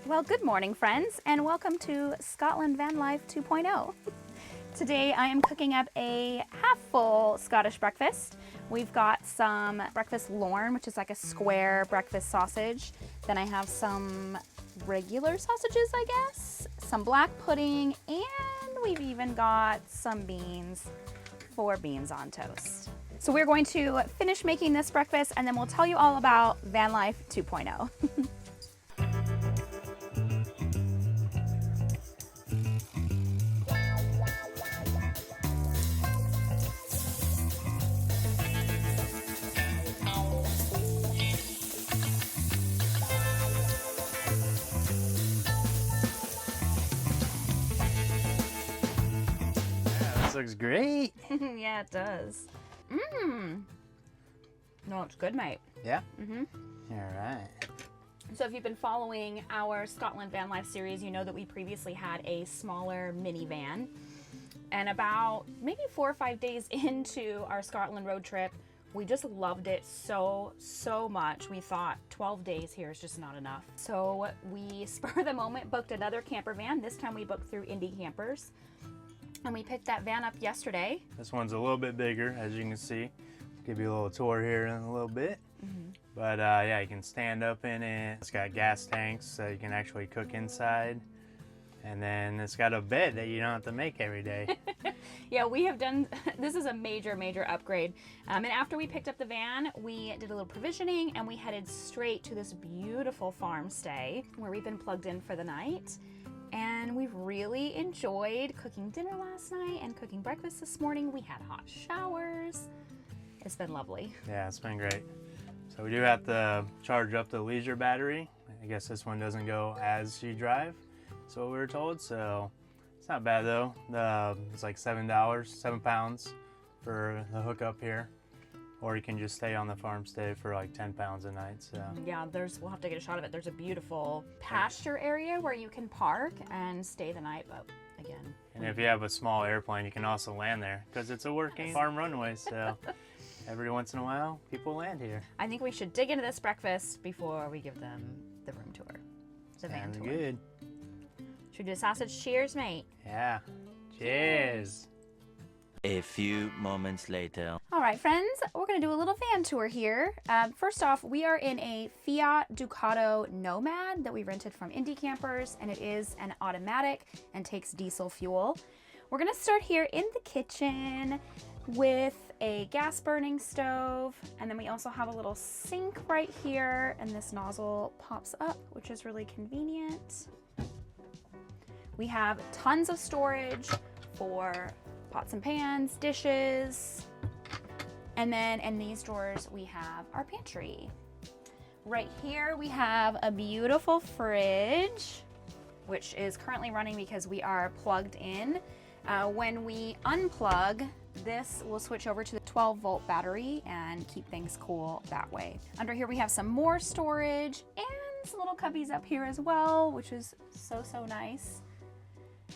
Well, good morning, friends, and welcome to Scotland Van Life 2.0. Today I am cooking up a half-full Scottish breakfast. We've got some breakfast Lorne, which is like a square breakfast sausage. Then I have some regular sausages, I guess, some black pudding, and we've even got some beans for beans on toast. So we're going to finish making this breakfast, and then we'll tell you all about Van Life 2.0. This looks great. Yeah, it does. No, it's good, mate. Yeah? All right. So if you've been following our Scotland Van Life series, you know that we previously had a smaller minivan. And about maybe 4 or 5 days into our Scotland road trip, we just loved it so much. We thought 12 days here is just not enough. So we, spur of the moment, booked another camper van. This time we booked through Indie Campers. And we picked that van up yesterday. This one's a little bit bigger, as you can see. Give you a little tour here in a little bit. But yeah, you can stand up in it. It's got gas tanks, so you can actually cook inside. And then it's got a bed that you don't have to make every day. Yeah, we have done, this is a major upgrade. And after we picked up the van, we did a little provisioning and we headed straight to this beautiful farm stay where we've been plugged in for the night. And we've really enjoyed cooking dinner last night and cooking breakfast this morning. We had hot showers. It's been lovely. Yeah, it's been great. So we do have to charge up the leisure battery. I guess this one doesn't go as you drive. That's what we were told, so it's not bad though. It's like $7, £7 for the hookup here. Or you can just stay on the farm stay for like £10 a night. So yeah, we'll have to get a shot of it. There's a beautiful pasture area where you can park and stay the night, but again. And if you have a small airplane, you can also land there because it's a working farm runway. So every once in a while, people land here. I think we should dig into this breakfast before we give them the room tour, the van tour. Good. Should we do a sausage cheers, mate? Yeah. Cheers. A few moments later. All right, friends, we're going to do a little van tour here. First off, we are in a Fiat Ducato Nomad that we rented from Indie Campers, and it is an automatic and takes diesel fuel. We're going to start here in the kitchen with a gas burning stove, and then we also have a little sink right here, and this nozzle pops up, which is really convenient. We have tons of storage for pots and pans, dishes, and then in these drawers we have our pantry. Right here we have a beautiful fridge, which is currently running because we are plugged in. When we unplug, this will switch over to the 12-volt battery and keep things cool that way. Under here we have some more storage and some little cubbies up here as well, which is so nice.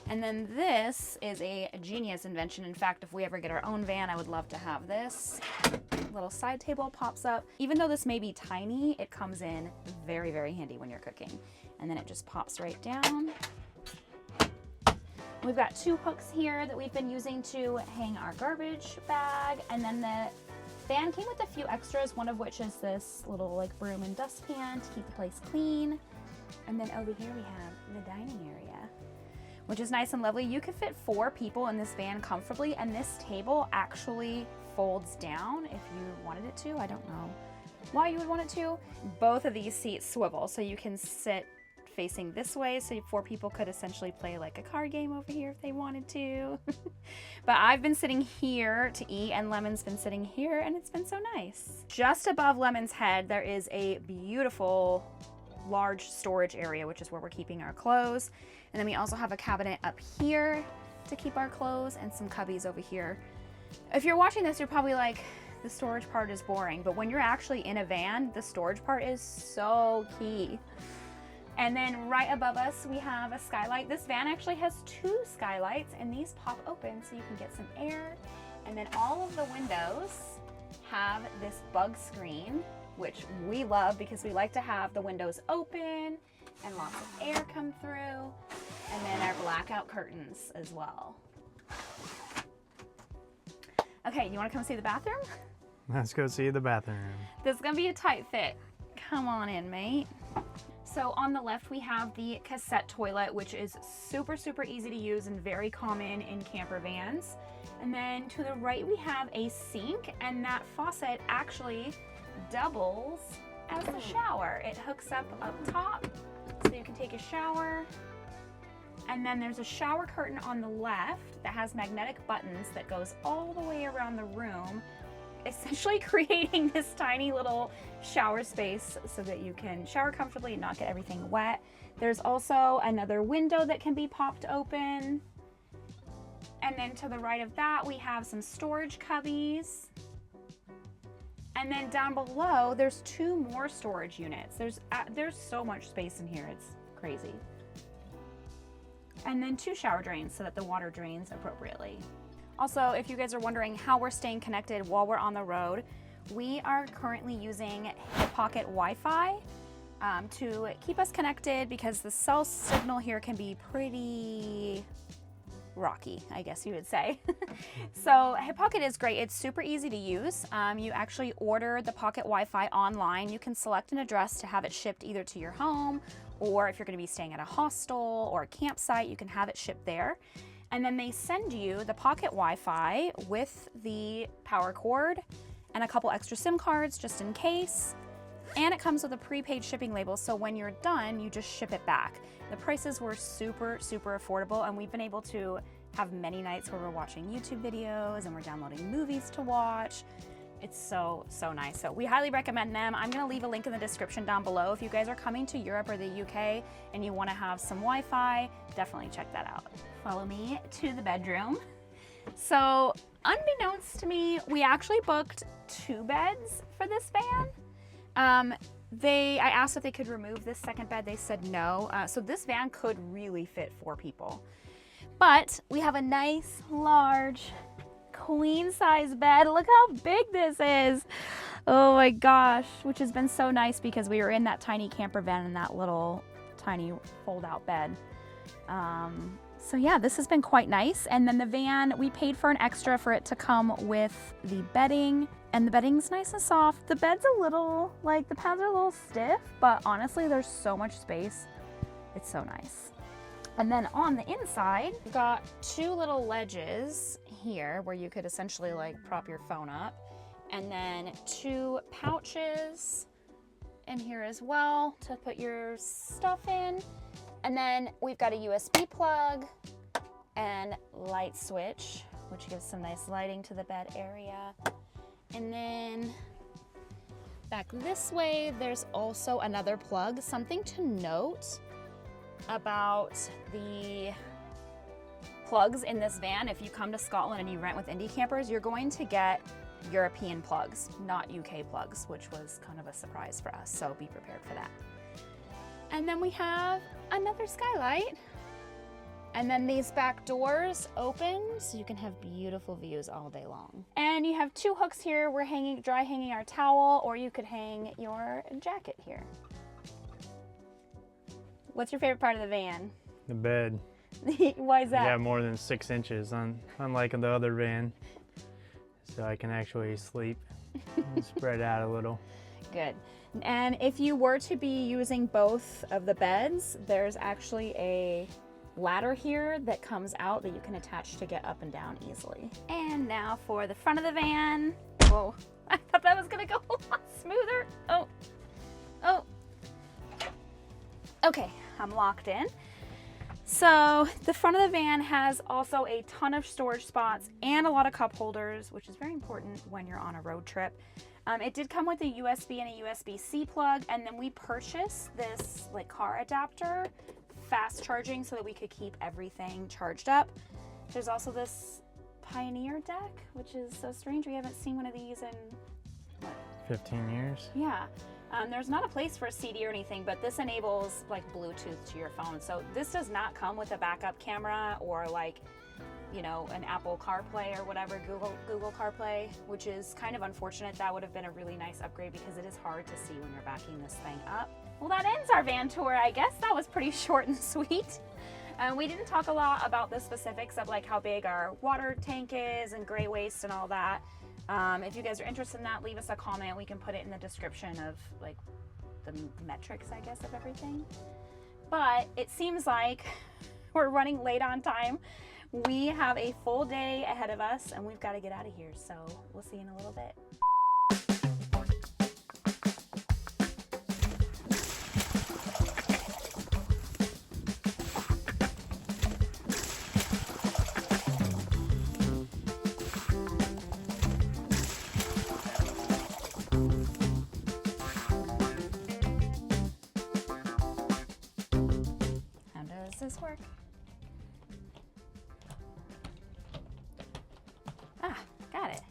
And then this is a genius invention. In fact, if we ever get our own van, I would love to have this. Little side table pops up. Even though this may be tiny, it comes in very handy when you're cooking. And then it just pops right down. We've got 2 hooks here that we've been using to hang our garbage bag. And then the van came with a few extras, one of which is this little like broom and dustpan to keep the place clean. And then over here we have the dining area, which is nice and lovely. You could fit 4 people in this van comfortably, and this table actually folds down if you wanted it to. I don't know why you would want it to. Both of these seats swivel, so you can sit facing this way, so 4 people could essentially play like a card game over here if they wanted to. But I've been sitting here to eat, and Lemon's been sitting here, and it's been so nice. Just above Lemon's head, there is a beautiful large storage area, which is where we're keeping our clothes. And then we also have a cabinet up here to keep our clothes and some cubbies over here. If you're watching this, you're probably like, the storage part is boring, but when you're actually in a van, the storage part is so key. And then right above us, we have a skylight. This van actually has 2 skylights, and these pop open so you can get some air. And then all of the windows have this bug screen, which we love because we like to have the windows open and lots of air come through. And then our blackout curtains as well. Okay, you want to come see the bathroom? Let's go see the bathroom. This is going to be a tight fit. Come on in, mate. So on the left, we have the cassette toilet, which is super, super easy to use and very common in camper vans. And then to the right, we have a sink, and that faucet actually doubles as a shower. It hooks up top so you can take a shower. And then there's a shower curtain on the left that has magnetic buttons that goes all the way around the room, essentially creating this tiny little shower space so that you can shower comfortably and not get everything wet. There's also another window that can be popped open. And then to the right of that, we have some storage cubbies. And then down below, there's 2 more storage units. There's so much space in here, it's crazy. And then 2 shower drains so that the water drains appropriately. Also, if you guys are wondering how we're staying connected while we're on the road, we are currently using Hip Pocket Wi-Fi to keep us connected because the cell signal here can be pretty rocky, I guess you would say. So Hip Pocket is great. It's super easy to use. You actually order the Pocket Wi-Fi online. You can select an address to have it shipped either to your home, or if you're going to be staying at a hostel or a campsite, you can have it shipped there. And then they send you the Pocket Wi-Fi with the power cord and a couple extra SIM cards just in case. And it comes with a prepaid shipping label, so when you're done, you just ship it back. The prices were super, super affordable, and we've been able to have many nights where we're watching YouTube videos and we're downloading movies to watch. It's so, so nice. So we highly recommend them. I'm gonna leave a link in the description down below. If you guys are coming to Europe or the UK and you wanna have some Wi-Fi, definitely check that out. Follow me to the bedroom. So unbeknownst to me, we actually booked 2 beds for this van. I asked if they could remove this second bed. They said no. So this van could really fit 4 people. But we have a nice, large, queen size bed. Look how big this is. Oh my gosh, which has been so nice because we were in that tiny camper van in that little tiny fold out bed. So yeah, this has been quite nice. And then the van, we paid for an extra for it to come with the bedding, and the bedding's nice and soft. The bed's a little, like the pads are a little stiff, but honestly, there's so much space. It's so nice. And then on the inside, we've got 2 little ledges here where you could essentially like prop your phone up. And then 2 pouches in here as well to put your stuff in. And then we've got a USB plug and light switch, which gives some nice lighting to the bed area. And then back this way, there's also another plug. Something to note about the plugs in this van, if you come to Scotland and you rent with indie campers, you're going to get European plugs, not UK plugs, which was kind of a surprise for us, so be prepared for that. And then we have another skylight, and then these back doors open so you can have beautiful views all day long. And you have 2 hooks here. We're dry hanging our towel, or you could hang your jacket here. What's your favorite part of the van? The bed. Why is that? Yeah, more than 6 inches, unlike the other van. So I can actually sleep and spread out a little. Good. And if you were to be using both of the beds, there's actually a ladder here that comes out that you can attach to get up and down easily. And now for the front of the van. Whoa, I thought that was gonna go a lot smoother. Oh. Okay, I'm locked in. So the front of the van has also a ton of storage spots and a lot of cup holders, which is very important when you're on a road trip. It did come with a USB and a USB-C plug, and then we purchased this like car adapter, fast charging, so that we could keep everything charged up. There's also this Pioneer deck, which is so strange. We haven't seen one of these in what? 15 years. Yeah. There's not a place for a CD or anything, but this enables like Bluetooth to your phone. So this does not come with a backup camera or like, you know, an Apple CarPlay or whatever, Google CarPlay, which is kind of unfortunate. That would have been a really nice upgrade because it is hard to see when you're backing this thing up. Well, that ends our van tour. I guess that was pretty short and sweet. We didn't talk a lot about the specifics of like how big our water tank is and gray waste and all that. If you guys are interested in that, leave us a comment. We can put it in the description of like the metrics, I guess, of everything. But it seems like we're running late on time. We have a full day ahead of us and we've got to get out of here. So we'll see you in a little bit. This work? Got it.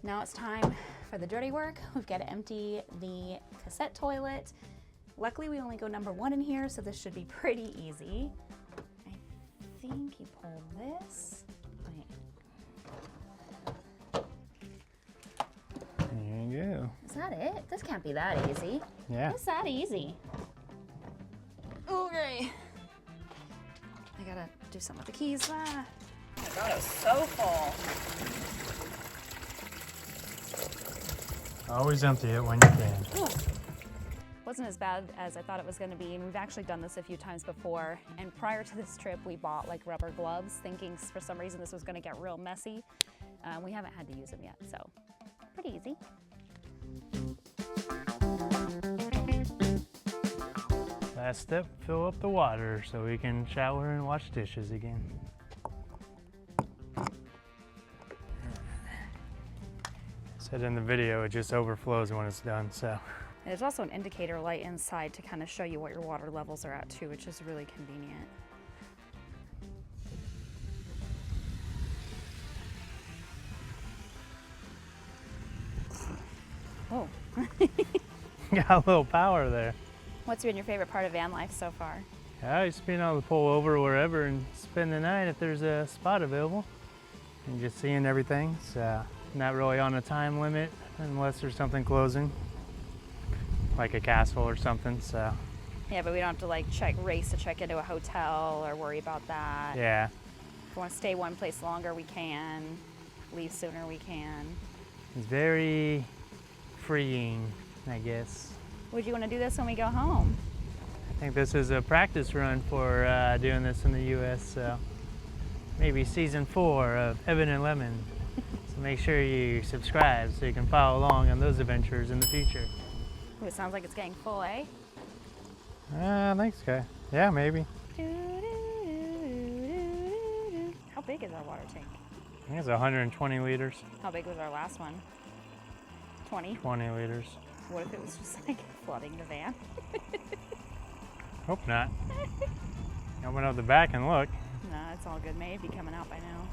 Now it's time for the dirty work. We've got to empty the cassette toilet. Luckily we only go number 1 in here, so this should be pretty easy. I think you pull this. Wait. There you go. Is that it? This can't be that easy. Yeah. It's that easy. Okay. I gotta do something with the keys. Oh my god, it was so full. Always empty it when you can. Ooh. Wasn't as bad as I thought it was gonna be, and we've actually done this a few times before. And prior to this trip, we bought like rubber gloves, thinking for some reason this was gonna get real messy. We haven't had to use them yet, so pretty easy. Last step, fill up the water so we can shower and wash dishes again. Said in the video, it just overflows when it's done, so. And there's also an indicator light inside to kind of show you what your water levels are at too, which is really convenient. Oh. Got a little power there. What's been your favorite part of van life so far? I used to being able to pull over wherever and spend the night if there's a spot available. And just seeing everything, so not really on a time limit unless there's something closing, like a castle or something, so. Yeah, but we don't have to like race to check into a hotel or worry about that. Yeah. If we want to stay one place longer, we can. Leave sooner, we can. It's very freeing, I guess. Would you want to do this when we go home? I think this is a practice run for doing this in the U.S., so maybe season 4 of Evan and Lemon. So make sure you subscribe so you can follow along on those adventures in the future. Ooh, it sounds like it's getting full, eh? I think so. Yeah, maybe. How big is our water tank? I think it's 120 liters. How big was our last one? 20? 20 liters. What if it was just like flooding the van? Hope not. Open up the back and look. Nah, it's all good. May be coming out by now.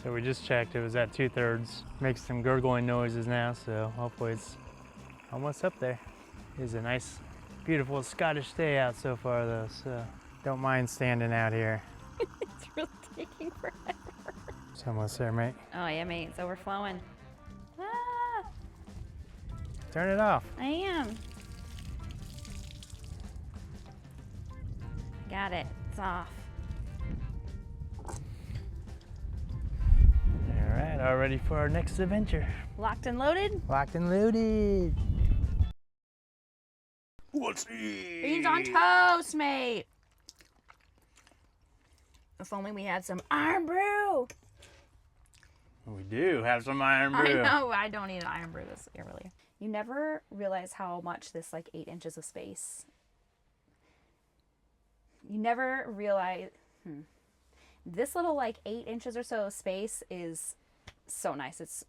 So we just checked, it was at 2/3. Makes some gurgling noises now, so hopefully it's almost up there. It is a nice, beautiful Scottish day out so far though, so don't mind standing out here. It's really taking forever. It's almost there, mate. Oh yeah, mate, it's overflowing. Ah, Turn it off. I am. Got it. It's off. All right, all ready for our next adventure. Locked and loaded? Locked and loaded. What's Beans on toast, mate. If only we had some iron brew. We do have some iron brew. I know, I don't need an iron brew this early. You never realize how much this like 8 inches of space. You never realize, this little like 8 inches or so of space is so nice. It's